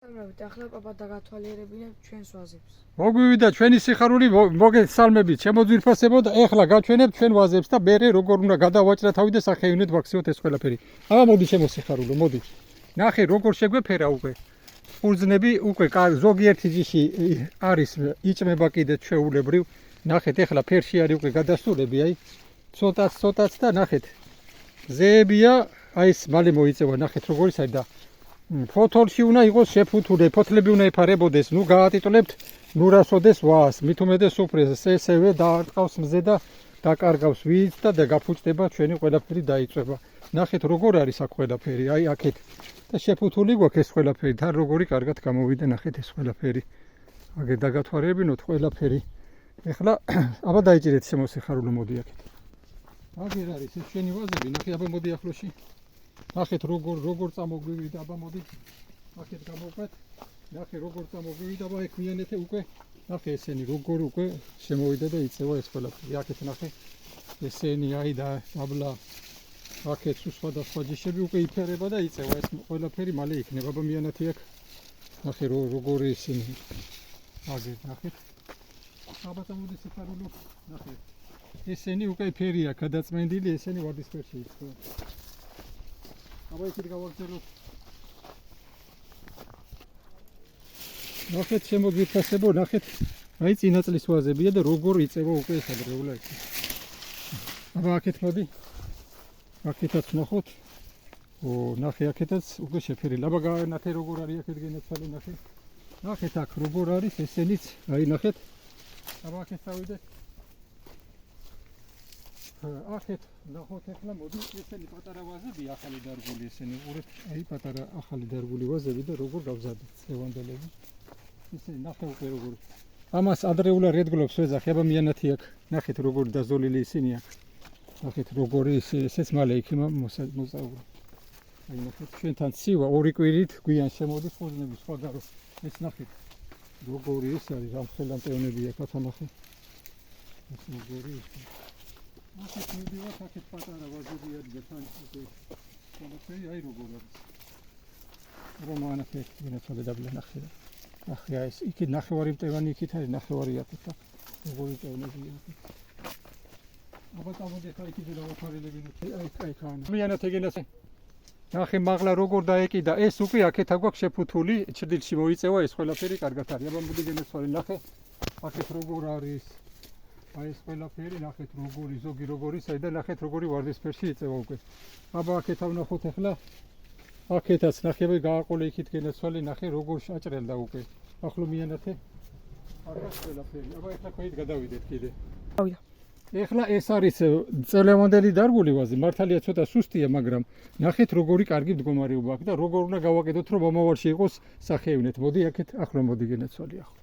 ახლა პაპა დაგათვალიერებინებ ჩვენს ვაზებს. მოგვივიდა ჩვენი სიხარული, მოგესალმებით, შემოძვირფასებო და ეხლა გაჩვენებთ ჩვენ ვაზებს და მე როგორ უნდა გადავაჭრა თავი და სახეივნეთ ვაქციოთ ეს ყველაფერი. აბა მოდი შემოსიხარულო, მოდი. ნახე როგორ შეგვეფერა უკვე. ყურძნები უკვე ზოგიერთი ჯიში არის იჭმება კიდე ჩვეულებრივ. ნახეთ ეხლა ფერში არის უკვე გადასულები, აი ცოტაც და ნახეთ. ზეებია, აი ეს მალე მოიწევა, ნახეთ როგორ ისაა და ფოთოლში უნდა იყოს შეფუთული, ფოთლები უნდა ეფარებოდეს, ნუ გაატიტულებთ, ნუ რასოდეს ვას, მით უმეტეს უფრეს, ესევე დაარტყავს მზე და დაკარგავს ვიც და გაფუჭდება ჩვენი ყველაფერი დაიწება. ნახეთ როგორ არის აქ ყველაფერი, აი აქეთ და შეფუთული გვაქვს ეს ყველაფერი, თან როგორი კარგად გამოვიდა, ნახეთ ეს ყველაფერი. აგერ დაგათვალიერებინოთ ყველაფერი. ეხლა აბა დაიჭირეთ შემოსიხარულო, მოდი აქეთ. აგერ არის ეს ჩვენი ვაზები, ნახე აბა მოდი ახლოში. ნახეთ როგორ წამოგვივიდა, აბა მოდი აქეთ გამოვყვეთ. ნახე როგორ წამოგვივიდა, აბა ეგ მიანეთე უკვე. ნახე ესენი როგორ უკვე შემოვიდა და იწევა ეს ყველაფერი. აქეთ ნახე ესენი აი და აბლა აქეთ სხვადასხვა ჯიშები უკვე იფერება და იწევა ეს ყველაფერი მალე იქნება. აბა მიანათი აქ. ნახე როგორ ისინი. აგერ ნახეთ. აბა მოდი სიფარულო. ნახე. ესენი უკვე ფერია გადაწმენდილი, ესენი ვარდისფერში იწევა. აბა იქით გავაგზავნოთ. ნახეთ შემოგვიფასებო, ნახეთ. აი წინა წლის ვაზებია და როგორ იწევა უკვე ეს ადრეულა იქ. აბა აქეთ მოდი. აქეთაც ნახოთ. ნახე აქეთაც უკვე შეფერილი. აბა ნახე როგორ არის აქეთ გენაცვალე, ნახე. ნახეთ აქ როგორ არის ესენიც, აი ნახეთ. აბა აქეთ წავიდეთ. აქეთ ნახოთ ახლა მოდი ესენი პატარა ვაზები ახალი დარგული ესენი უყურეთ აი პატარა ახალი დარგული ვაზები და როგორ გავზადეთ ლევანდელები ისე ნახე უკვე როგორ ამას ადრეულა რედგლობს ვეძახი აბა მიანათი აქ ნახეთ როგორ დაზოლილი ისინი აქ ნახეთ როგორი ესეც მალე იქნება მოსწავლე აი ნახეთ ჩვენთან ცივა ორი კვირით გვიან შემოდის ყურძნები სხვა გარო ეს ნახეთ როგორი ეს არის ამ ხელანტეონები აქ ათანახე ეს როგორი ის აქეთ მიდივართ, აქეთ პატარა ვაზები არის და თან უკვე ყველაფერი აი როგორ არის. რომანახე გენაცვალე დაბლა ნახე. ნახე ეს იქით ნახევარი მტევანი იქით არის, ნახევარი აქეთ და როგორი მტევნებია აქეთ. აბა წავიდეთ აი კიდე დავაფარილებინოთ აი ხან. მიანათე გენაცვალე. ნახე მაღლა როგორ დაეკიდა, ეს უკვე აქეთ აქვს შეფუთული, ჭრდილში მოიწევა ეს ყველაფერი კარგად არის. აბა მოდი გენაცვალე ნახე. აქეთ როგორ არის აი ეს ყველაფერი ნახეთ როგორი ზოგი როგორისა და ნახეთ როგორი ვარდისფერში იწევა უკვე. აბა აქეთ ავნახოთ ახლა. აქეთაც ნახე გააყოლე იქით გენაცვალე ნახე როგორ შეაჭრელდა უკვე. ახლო მიანათე. აქაც ყველაფერი. აბა ახლა ქვით გადავიდეთ კიდე. გავიდა. ეხლა ეს არის წელევანდელი დარგული ვაზი, მართალია ცოტა სუსტია, მაგრამ ნახეთ როგორი კარგი მდგომარეობა აქვს და როგორ უნდა გავაკეთოთ რომ მომავალში იყოს სახეივნეთ. მოდი აქეთ ახლო მოდი გენაცვალე ახლო.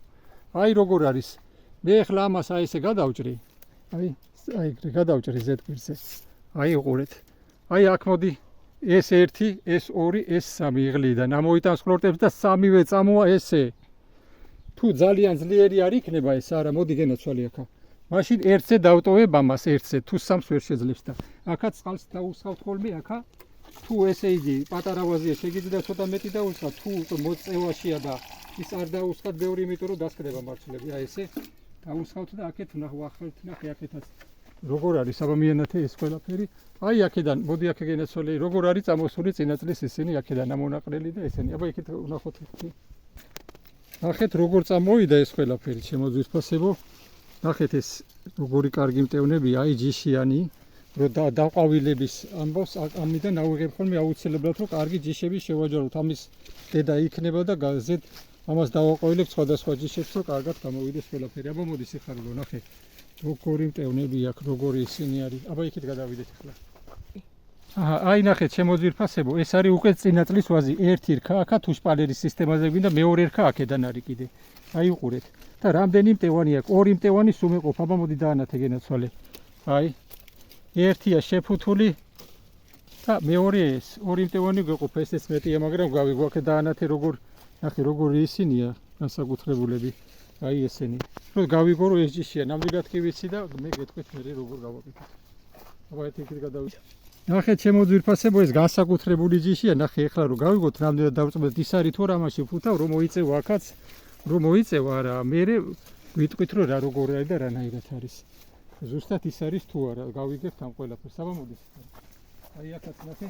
აი როგორ არის მე ახლა ამას აი ესე გადავჭრი. აი გადავჭრი ზედგვირზე. აი უყურეთ. აი აქ მოდი ეს 1, ეს 2, ეს 3 იღლიდან ამოიტანს ხლორტებს და სამივე წამოა ესე. თუ ძალიან ძლიერი არ იქნება ეს არა, მოდი გენაცვალე აქა. მაშინ 1-ზე დავტოვებ ამას 1-ზე, თუ 3-ს ვერ შეძლებს და აქაც წყალს დაუსხავთ ხოლმე აქა. თუ ესე იგი პატარა ვაზია შეგიძლია ცოტა მეტი დაუსხავთ, თუ მოწევაშია და ის არ დაუსხავთ ბევრი, იმიტომ რომ დასკდება მარცვლები. აი ესე დაუსხავთ და აქეთ ვახავთ, ნახე აქეთაც როგორ არის აბა მიანათე ეს ყველაფერი. აი აქედან მოდი აქ გენაცვალე როგორ არის წამოსული წინა წლის ისინი აქედან ამონაყრელი და ესენი. აბა იქით ვნახოთ ერთი. ნახეთ როგორ წამოვიდა ეს ყველაფერი შემოძვირფასებო. ნახეთ ეს როგორი კარგი მტევნებია, აი ჯიშიანი, რომ დაყვავილების ამბავს ამიდან ავიღებ ხოლმე აუცილებლად რომ კარგი ჯიშები შევაჯაროთ. ამის დედა იქნება და გაზეთ ამას დავაყვავილებ სხვადასხვა ჯიშებს რომ კარგად გამოვიდეს ყველაფერი. აბა მოდი სიხარულო ნახე. როგორი მტევნები აქვს, როგორი ისინი არის. აბა იქით გადავიდეთ ახლა. აი ნახეთ შემოძვირფასებო, ეს არის უკვე წინა წლის ვაზი. ერთი რქა აქა თუ შპალერის სისტემაზე გვინდა მეორე რქა აქედან არის კიდე. აი უყურეთ. და რამდენი მტევანი აქვს? ორი მტევანი სუმეყოფ. აბა მოდი დაანათე გენაცვალე. აი ერთია შეფუთული და მეორე ეს ორი მტევანი გვეყოფ. ესეც მეტია, მაგრამ გავიგვაქე დაანათე როგორ ნახე როგორი ისინია განსაკუთრებულები. აი ესენი. რომ გავიგო რომ ეს ჯიშია, ნამდვილად კი ვიცი და მე გეტყვით მე როგორ გავაკეთებ. აბა ერთი იქით გადავიდე. ნახეთ ჩემო ძვირფასებო, ეს განსაკუთრებული ჯიშია, ნახე ეხლა რომ გავიგოთ, რამდენად დავწმოთ ის არის თუ რა მაშინ ფუთავ, რომ მოიწევა აქაც, რომ მოიწევა რა, მე ვიტყვით რომ რა როგორ არის და რანაირად არის. ზუსტად ის არის თუ არა, გავიგებთ ამ ყველაფერს. აბა მოდი. აი აქაც ნახე.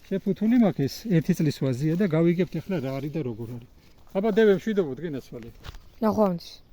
შეფუთული მაქვს ეს 1 წლის ვაზია და გავიგებთ ეხლა რა არის და როგორ არის. აბა დევე მშვიდობოდ გენაცვალე. ნახვამდის.